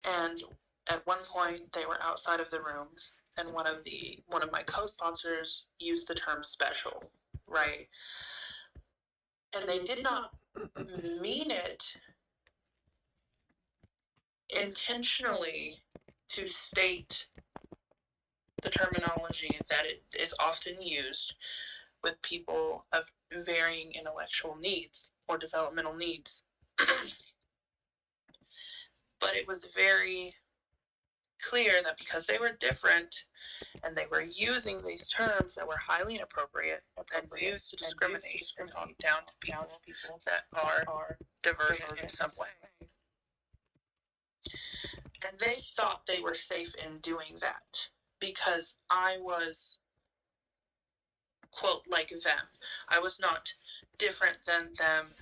And at one point, they were outside of the room, and one of my co-sponsors used the term special, right? And they did not mean it intentionally to state the terminology that it is often used with people of varying intellectual needs or developmental needs. But it was very clear that because they were different and they were using these terms that were highly inappropriate and used to discriminate and talk down to people that are divergent in some way. And they thought they were safe in doing that because I was, quote, like them. I was not different than them.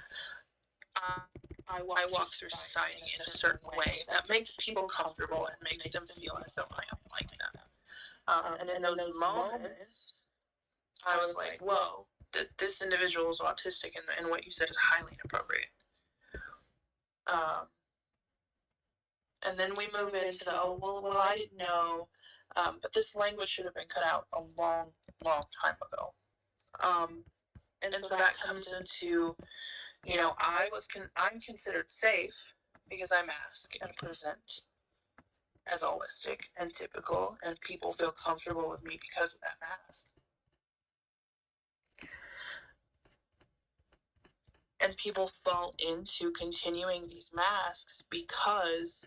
I walk through society in a certain way that makes people comfortable and makes them feel as though I am like them. And in those moments, I was like, whoa, this individual is autistic, and what you said is highly inappropriate. And then we move into the, well, I didn't know, but this language should have been cut out a long, long time ago. And so that comes into, I'm considered safe because I mask and present as holistic and typical, and people feel comfortable with me because of that mask. And people fall into continuing these masks because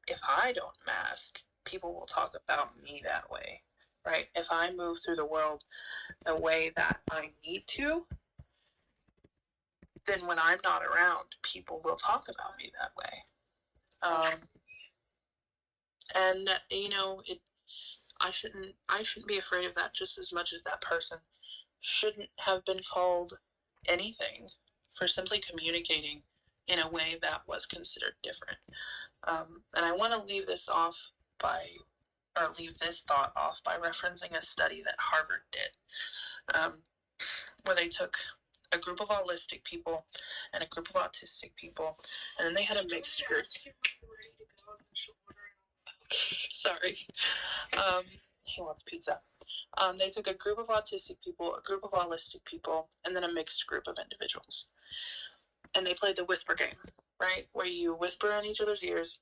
if I don't mask, people will talk about me that way, right? If I move through the world the way that I need to, then when I'm not around, people will talk about me that way. And I shouldn't be afraid of that just as much as that person shouldn't have been called anything for simply communicating in a way that was considered different. And I want to leave this thought off by referencing a study that Harvard did, where they took a group of autistic people and a group of autistic people, and then they had a mixed group. Sorry. He wants pizza. They took a group of autistic people, a group of autistic people, and then a mixed group of individuals. And they played the whisper game, right? Where you whisper in each other's ears,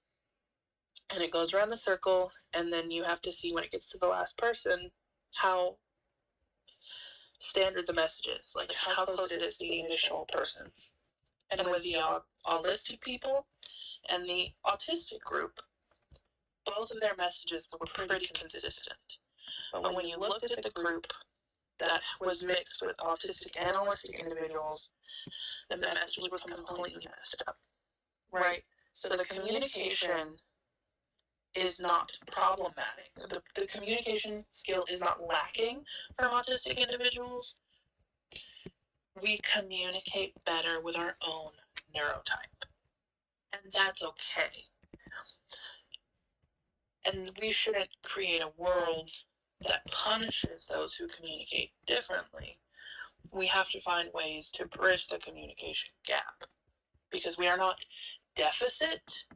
and it goes around the circle, and then you have to see when it gets to the last person how standard the message is, like how close it is to the initial person. And with the autistic people and the autistic group, both of their messages were pretty consistent. But when you looked at the group that was mixed with autistic and autistic individuals, then the message was completely messed up, right? So the communication is not problematic. The communication skill is not lacking from autistic individuals. We communicate better with our own neurotype, and that's okay. And we shouldn't create a world that punishes those who communicate differently. We have to find ways to bridge the communication gap, because we are not deficit,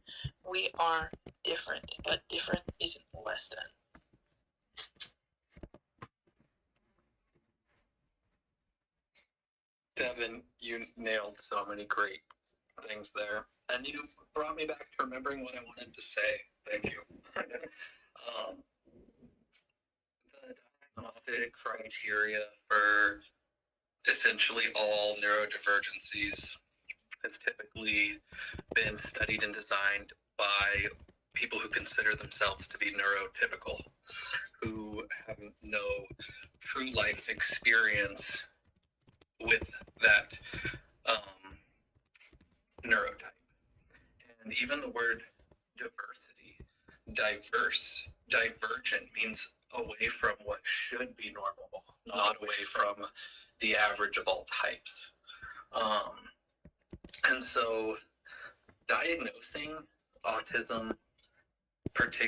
we are different, but different isn't less than. Devan, you nailed so many great things there, and you brought me back to remembering what I wanted to say. Thank you. The diagnostic criteria for essentially all neurodivergencies has typically been studied and designed by people who consider themselves to be neurotypical, who have no true life experience with that neurotype. And even the word diversity, divergent means away from what should be normal, not away from the average of all types. And so diagnosing autism, particularly